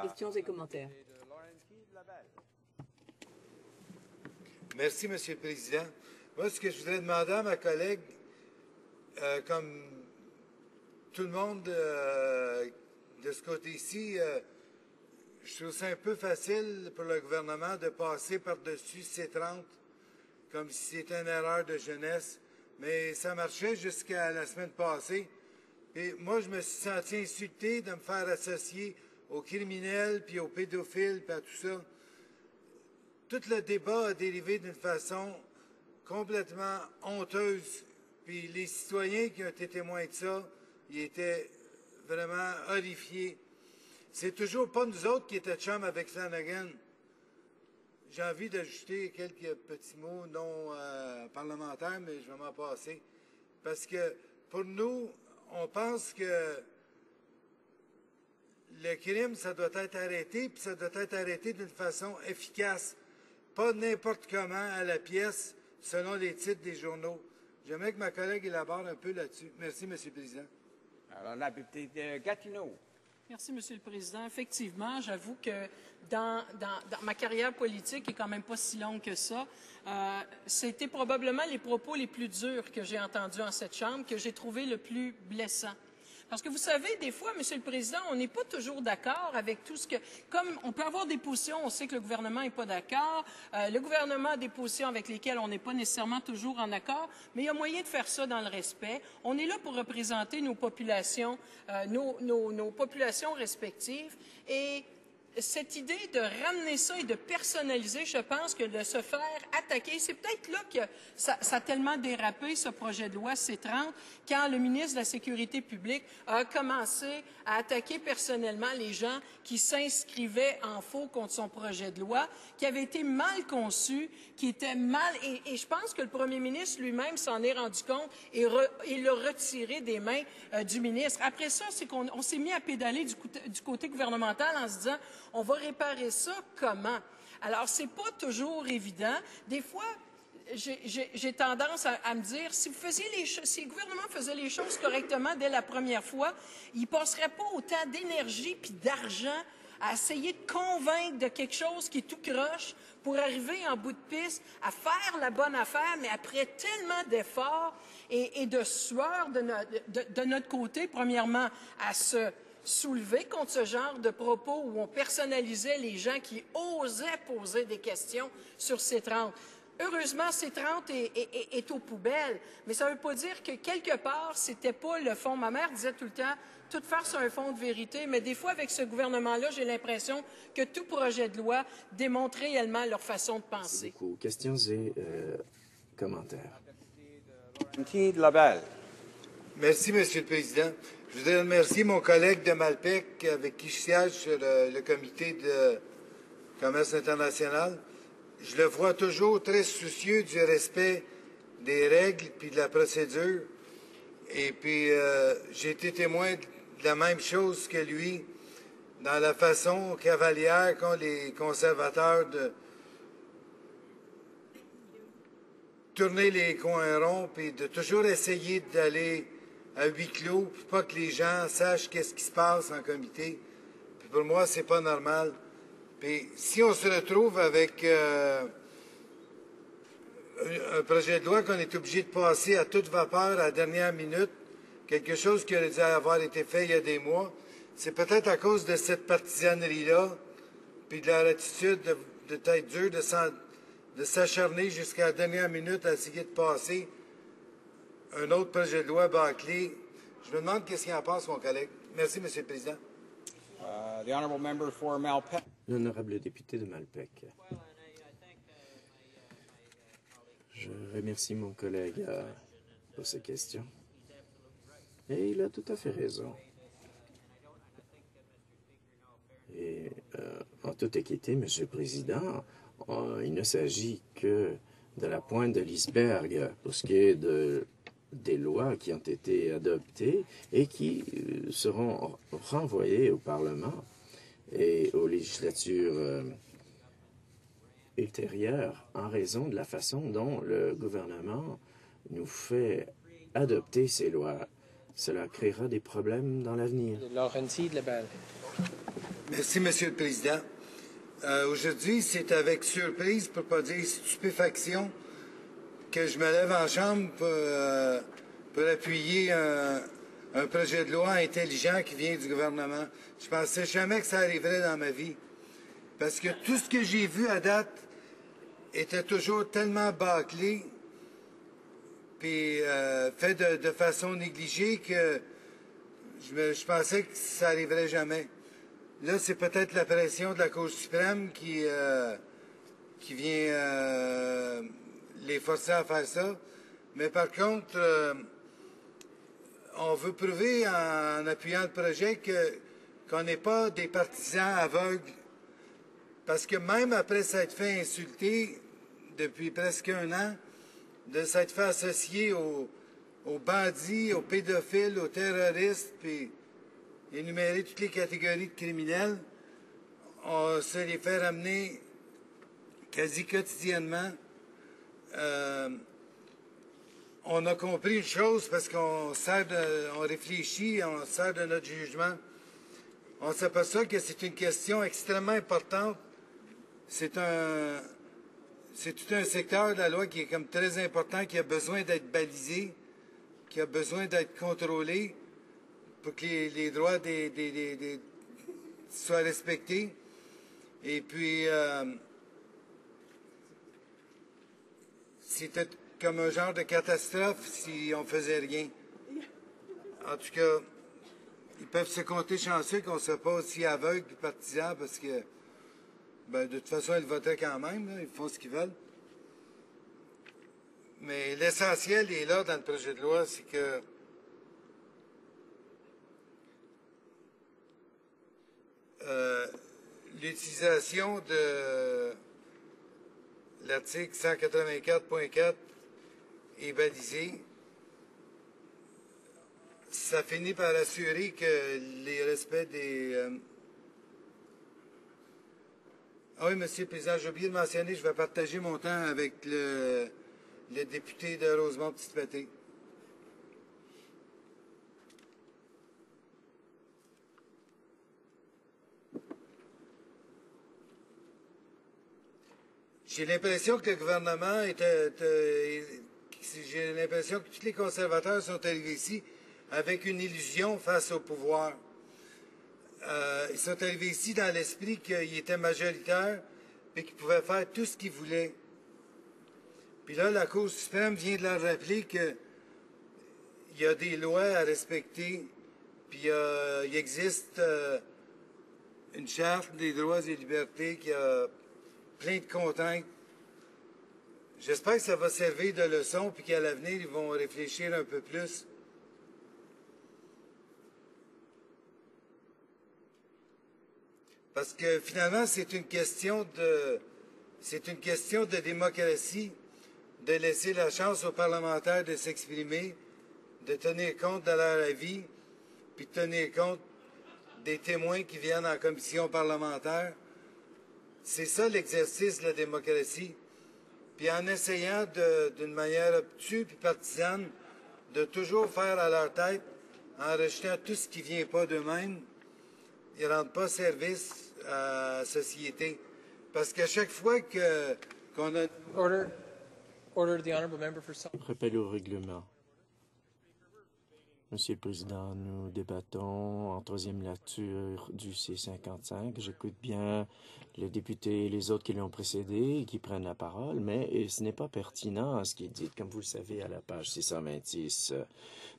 Questions et commentaires. Merci, Monsieur le Président. Moi, ce que je voudrais demander à ma collègue, comme tout le monde de ce côté-ci, je trouve ça un peu facile pour le gouvernement de passer par-dessus C-30 comme si c'était une erreur de jeunesse, mais ça marchait jusqu'à la semaine passée. Et moi, je me suis senti insulté de me faire associer aux criminels, puis aux pédophiles, puis à tout ça. Tout le débat a dérivé d'une façon complètement honteuse. Puis les citoyens qui ont été témoins de ça, ils étaient vraiment horrifiés. C'est toujours pas nous autres qui étaient chums avec Flanagan. J'ai envie d'ajouter quelques petits mots non parlementaires, mais je vais m'en passer. Parce que pour nous, on pense que le crime, ça doit être arrêté, puis ça doit être arrêté d'une façon efficace. Pas n'importe comment à la pièce, selon les titres des journaux. J'aimerais que ma collègue élabore un peu là-dessus. Merci, M. le Président. Alors, la députée Gatineau. Merci, M. le Président. Effectivement, j'avoue que dans ma carrière politique, qui est quand même pas si longue que ça, c'était probablement les propos les plus durs que j'ai entendus en cette Chambre, que j'ai trouvé le plus blessant. Parce que vous savez, des fois, M. le Président, on n'est pas toujours d'accord avec tout ce que... Comme on peut avoir des positions, on sait que le gouvernement n'est pas d'accord, le gouvernement a des positions avec lesquelles on n'est pas nécessairement toujours en accord, mais il y a moyen de faire ça dans le respect. On est là pour représenter nos populations, nos populations respectives, et cette idée de ramener ça et de personnaliser, je pense que de se faire attaquer, c'est peut-être là que ça a tellement dérapé, ce projet de loi C-30, quand le ministre de la Sécurité publique a commencé à attaquer personnellement les gens qui s'inscrivaient en faux contre son projet de loi, qui avait été mal conçu, qui était mal... Et je pense que le premier ministre lui-même s'en est rendu compte et l'a retiré des mains du ministre. Après ça, c'est qu'on s'est mis à pédaler du côté gouvernemental en se disant on va réparer ça comment? Alors, c'est pas toujours évident. Des fois, j'ai tendance à me dire, si le gouvernement faisait les choses correctement dès la première fois, il ne passerait pas autant d'énergie puis d'argent à essayer de convaincre de quelque chose qui est tout croche pour arriver en bout de piste à faire la bonne affaire, mais après tellement d'efforts et de sueur de notre côté, premièrement, à se soulever contre ce genre de propos où on personnalisait les gens qui osaient poser des questions sur C-30. Heureusement, C-30 est aux poubelles, mais ça ne veut pas dire que quelque part, c'était pas le fond. Ma mère disait tout le temps, tout faire sur un fond de vérité, mais des fois, avec ce gouvernement-là, j'ai l'impression que tout projet de loi démontre réellement leur façon de penser. Merci beaucoup. Questions et commentaires. Merci, M. le Président. Je voudrais remercier mon collègue de Malpec avec qui je siège sur le comité de commerce international. Je le vois toujours très soucieux du respect des règles puis de la procédure. Et puis, j'ai été témoin de la même chose que lui dans la façon cavalière qu'ont les conservateurs de tourner les coins ronds puis de toujours essayer d'aller à huis clos, pour pas que les gens sachent qu'est-ce qui se passe en comité. Puis pour moi, c'est pas normal. Puis si on se retrouve avec un projet de loi qu'on est obligé de passer à toute vapeur à la dernière minute, quelque chose qui aurait dû avoir été fait il y a des mois, c'est peut-être à cause de cette partisanerie-là, puis de leur attitude de tête dure, de s'acharner jusqu'à la dernière minute à essayer de passer un autre projet de loi bâclé. Je me demande qu'est-ce qu'il en pense, mon collègue. Merci, M. le Président. L'honorable député de Malpec. Je remercie mon collègue pour ces questions. Et il a tout à fait raison. Et en toute équité, M. le Président, il ne s'agit que de la pointe de l'iceberg pour ce qui est des lois qui ont été adoptées et qui seront renvoyées au Parlement et aux législatures ultérieures en raison de la façon dont le gouvernement nous fait adopter ces lois. Cela créera des problèmes dans l'avenir. Merci, Monsieur le Président. Aujourd'hui, c'est avec surprise, pour ne pas dire stupéfaction, que je me lève en chambre pour appuyer un projet de loi intelligent qui vient du gouvernement. Je ne pensais jamais que ça arriverait dans ma vie. Parce que tout ce que j'ai vu à date était toujours tellement bâclé puis fait de façon négligée que je pensais que ça n'arriverait jamais. Là, c'est peut-être la pression de la Cour suprême qui vient les forcer à faire ça. Mais par contre, on veut prouver en appuyant le projet qu'on n'est pas des partisans aveugles. Parce que même après s'être fait insulter depuis presque un an, de s'être fait associer aux bandits, aux pédophiles, aux terroristes, puis énumérer toutes les catégories de criminels, on se les fait ramener quasi quotidiennement. On a compris une chose parce qu'on réfléchit, on sert de notre jugement. On s'aperçoit que c'est une question extrêmement importante. C'est tout un secteur de la loi qui est comme très important, qui a besoin d'être balisé, qui a besoin d'être contrôlé pour que les droits soient respectés. Et puis, c'était comme un genre de catastrophe si on faisait rien. En tout cas, ils peuvent se compter chanceux qu'on ne soit pas aussi aveugles et partisans parce que, ben, de toute façon, ils voteraient quand même, là, ils font ce qu'ils veulent. Mais l'essentiel est là dans le projet de loi, c'est que l'utilisation de l'article 184.4 est balisée. Ça finit par assurer que les respects des... Ah oui, Monsieur le Président, j'ai oublié de mentionner, je vais partager mon temps avec le député de Rosemont-Petite-Patrie. J'ai l'impression que le gouvernement j'ai l'impression que tous les conservateurs sont arrivés ici avec une illusion face au pouvoir. Ils sont arrivés ici dans l'esprit qu'ils étaient majoritaires et qu'ils pouvaient faire tout ce qu'ils voulaient. Puis là, la Cour suprême vient de leur rappeler qu'il y a des lois à respecter, puis il existe une charte des droits et libertés qui a plein de contraintes. J'espère que ça va servir de leçon, puis qu'à l'avenir, ils vont réfléchir un peu plus. Parce que finalement, c'est une question de démocratie, de laisser la chance aux parlementaires de s'exprimer, de tenir compte de leur avis, puis de tenir compte des témoins qui viennent en commission parlementaire. C'est ça l'exercice de la démocratie. Puis en essayant d'une manière obtuse puis partisane de toujours faire à leur tête, en rejetant tout ce qui ne vient pas d'eux-mêmes, ils ne rendent pas service à la société. Parce qu'à chaque fois qu'on a... Order the honourable member for self. Rappel au règlement. Monsieur le Président, nous débattons en troisième lecture du C-55. J'écoute bien les députés et les autres qui l'ont précédé et qui prennent la parole, mais ce n'est pas pertinent ce qui est dit. Comme vous le savez, à la page 626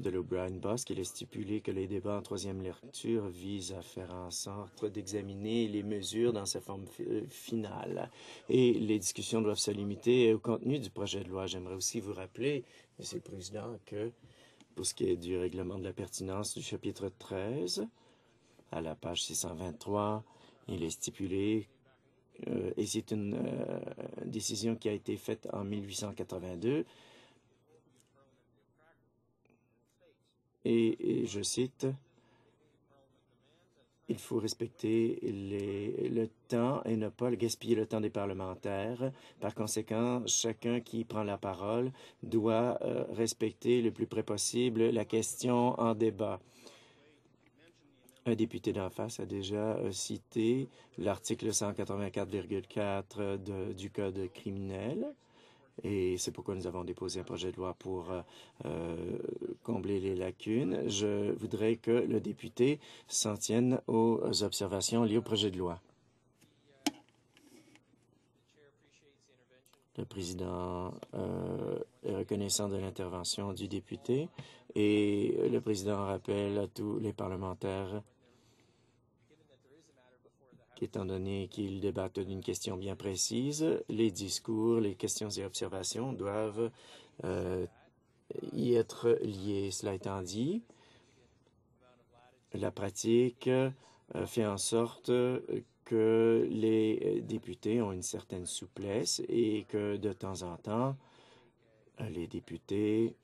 de l'O'Brien-Boss, il est stipulé que les débats en troisième lecture visent à faire en sorte d'examiner les mesures dans sa forme finale. Et les discussions doivent se limiter au contenu du projet de loi. J'aimerais aussi vous rappeler, Monsieur le Président, que pour ce qui est du règlement de la pertinence du chapitre 13, à la page 623, il est stipulé, et c'est une décision qui a été faite en 1882, et je cite, « Il faut respecter le temps et ne pas gaspiller le temps des parlementaires. Par conséquent, chacun qui prend la parole doit respecter le plus près possible la question en débat. » Un député d'en face a déjà cité l'article 184,4 du Code criminel. Et c'est pourquoi nous avons déposé un projet de loi pour combler les lacunes. Je voudrais que le député s'en tienne aux observations liées au projet de loi. Le président est reconnaissant de l'intervention du député et le président rappelle à tous les parlementaires qu'étant donné qu'ils débattent d'une question bien précise, les discours, les questions et observations doivent y être liés. Cela étant dit, la pratique fait en sorte que les députés ont une certaine souplesse et que de temps en temps, les députés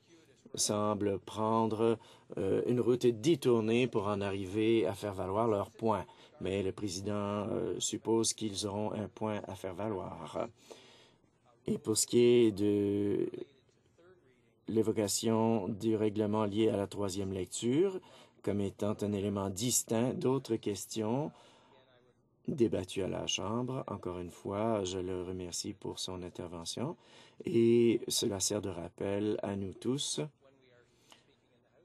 semblent prendre une route détournée pour en arriver à faire valoir leur point. Mais le président suppose qu'ils auront un point à faire valoir. Et pour ce qui est de l'évocation du règlement lié à la troisième lecture, comme étant un élément distinct d'autres questions débattues à la Chambre, encore une fois, je le remercie pour son intervention et cela sert de rappel à nous tous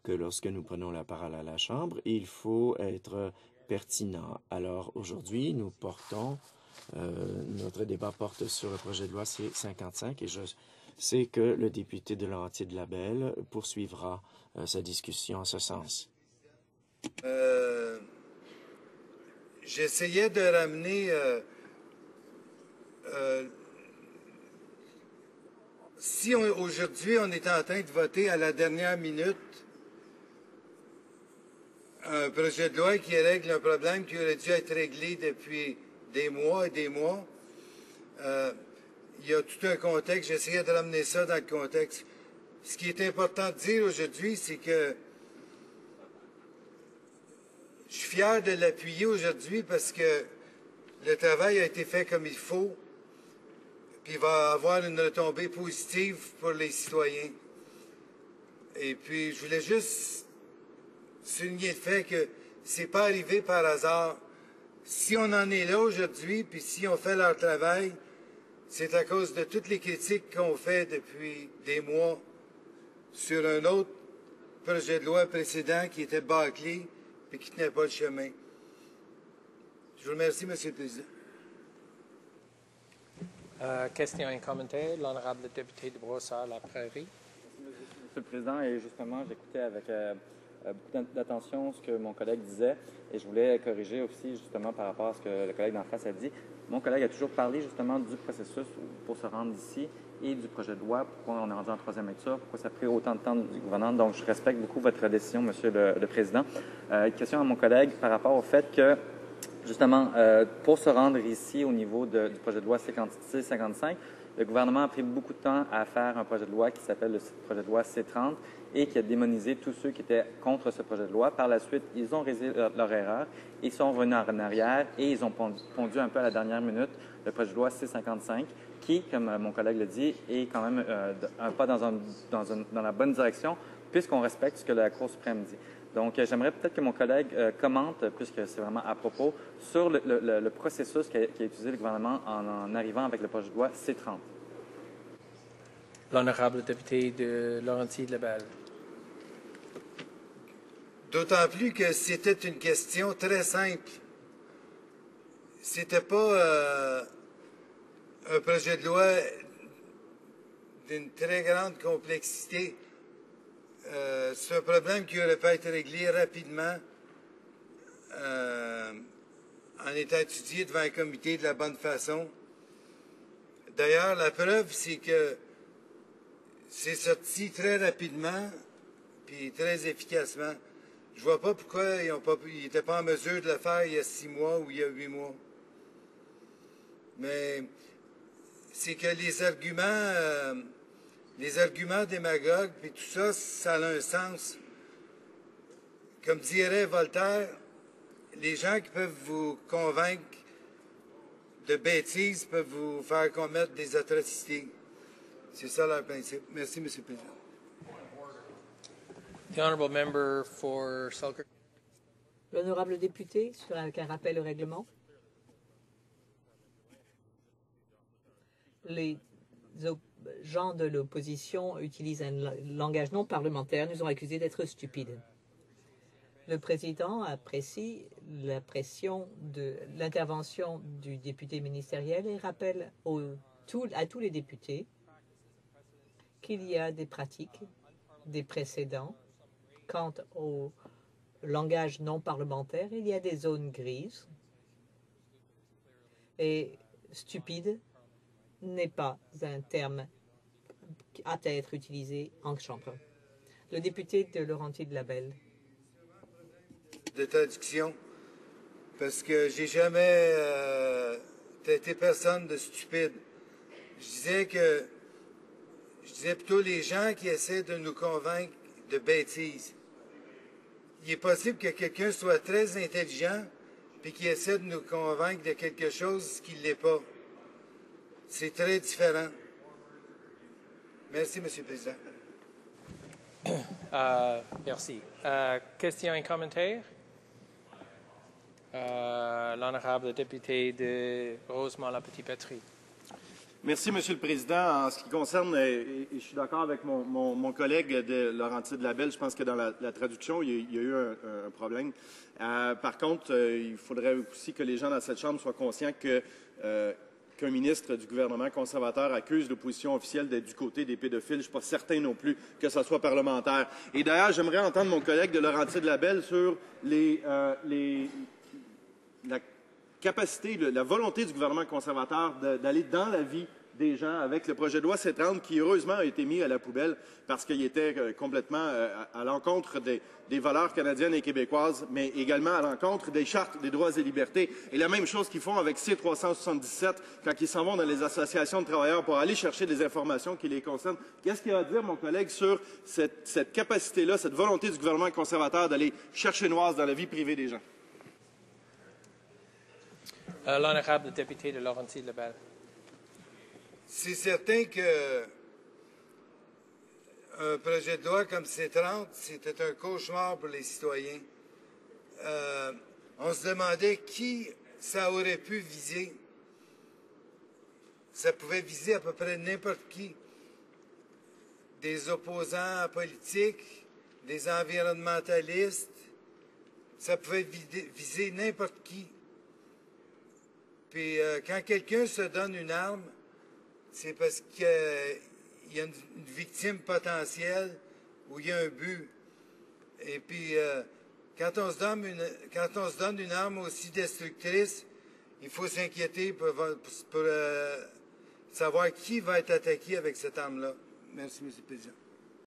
que lorsque nous prenons la parole à la Chambre, il faut être pertinent. Alors aujourd'hui, nous portons, notre débat porte sur le projet de loi C-55 et je sais que le député de Laurentides-Labelle poursuivra sa discussion en ce sens. J'essayais de ramener si aujourd'hui on est en train de voter à la dernière minute un projet de loi qui règle un problème qui aurait dû être réglé depuis des mois et des mois. Il y a tout un contexte. J'essayais de ramener ça dans le contexte. Ce qui est important de dire aujourd'hui, c'est que je suis fier de l'appuyer aujourd'hui parce que le travail a été fait comme il faut, puis il va avoir une retombée positive pour les citoyens. Et puis, je voulais juste souligner le fait que c'est pas arrivé par hasard. Si on en est là aujourd'hui, puis si on fait leur travail, c'est à cause de toutes les critiques qu'on fait depuis des mois sur un autre projet de loi précédent qui était bâclé et qui ne tenait pas le chemin. Je vous remercie, M. le Président. Question et commentaire, l'honorable député de Brossard-la-Prairie. Monsieur le Président, et justement, j'écoutais avec beaucoup d'attention ce que mon collègue disait et je voulais corriger aussi justement par rapport à ce que le collègue d'en face a dit. Mon collègue a toujours parlé justement du processus pour se rendre ici et du projet de loi, pourquoi on est rendu en troisième lecture, pourquoi ça a pris autant de temps du gouvernement. Donc, je respecte beaucoup votre décision, Monsieur le Président. Question à mon collègue par rapport au fait que, justement, pour se rendre ici au niveau du projet de loi C-55, le gouvernement a pris beaucoup de temps à faire un projet de loi qui s'appelle le projet de loi C-30 et qui a démonisé tous ceux qui étaient contre ce projet de loi. Par la suite, ils ont résilié leur erreur, ils sont revenus en arrière et ils ont pondu un peu à la dernière minute le projet de loi C-55 qui, comme mon collègue le dit, est quand même un pas dans la bonne direction puisqu'on respecte ce que la Cour suprême dit. Donc, j'aimerais peut-être que mon collègue commente, puisque c'est vraiment à propos, sur le processus qu'a utilisé le gouvernement en arrivant avec le projet de loi C-30. L'honorable député de Laurentides-Labelle. D'autant plus que c'était une question très simple. C'était pas un projet de loi d'une très grande complexité. C'est un problème qui aurait pu être réglé rapidement en étant étudié devant un comité de la bonne façon. D'ailleurs, la preuve, c'est que c'est sorti très rapidement puis très efficacement. Je vois pas pourquoi ils n'étaient pas en mesure de le faire il y a 6 mois ou il y a 8 mois. Mais c'est que les arguments démagogues, puis tout ça, ça a un sens. Comme dirait Voltaire, les gens qui peuvent vous convaincre de bêtises peuvent vous faire commettre des atrocités. C'est ça leur principe. Merci, M. le Président. The honourable member for Selkirk. L'honorable député, avec un rappel au règlement. Les gens de l'opposition utilisent un langage non parlementaire, nous ont accusés d'être stupides. Le président apprécie la pression de l'intervention du député ministériel et rappelle à tous les députés qu'il y a des pratiques, des précédents quant au langage non parlementaire. Il y a des zones grises et stupide n'est pas un terme apte à être utilisé en chambre. Le député de Laurentides-Labelle. De traduction, parce que j'ai jamais traité personne de stupide. Je disais plutôt les gens qui essaient de nous convaincre de bêtises. Il est possible que quelqu'un soit très intelligent puis qui essaie de nous convaincre de quelque chose qui ne l'est pas. C'est très différent. Merci, M. le Président. Merci. Questions et commentaires? L'honorable député de Rosemont-la-Petite-Patrie. Merci, M. le Président. En ce qui concerne, et je suis d'accord avec mon collègue de Laurentides-Labelle, je pense que dans la traduction, il y a eu un problème. Par contre, il faudrait aussi que les gens dans cette Chambre soient conscients qu'un ministre du gouvernement conservateur accuse l'opposition officielle d'être du côté des pédophiles. Je ne suis pas certain non plus que ce soit parlementaire. Et d'ailleurs, j'aimerais entendre mon collègue de Laurentides-Labelle sur la capacité, la volonté du gouvernement conservateur d'aller dans la vie des gens avec le projet de loi C-30 qui, heureusement, a été mis à la poubelle parce qu'il était complètement à l'encontre des valeurs canadiennes et québécoises, mais également à l'encontre des chartes des droits et libertés. Et la même chose qu'ils font avec C-377 quand ils s'en vont dans les associations de travailleurs pour aller chercher des informations qui les concernent. Qu'est-ce qu'il y a à dire, mon collègue, sur cette capacité-là, cette volonté du gouvernement conservateur d'aller chercher noise dans la vie privée des gens? L'honorable député de Laurentides-Labelle. C'est certain que un projet de loi comme C-30, c'était un cauchemar pour les citoyens. On se demandait qui ça aurait pu viser. Ça pouvait viser à peu près n'importe qui. Des opposants politiques, des environnementalistes. Ça pouvait viser n'importe qui. Puis quand quelqu'un se donne une arme, c'est parce qu'il y a une victime potentielle ou il y a un but. Et puis, quand on se donne une arme aussi destructrice, il faut s'inquiéter pour savoir qui va être attaqué avec cette arme-là. Merci, M. le Président.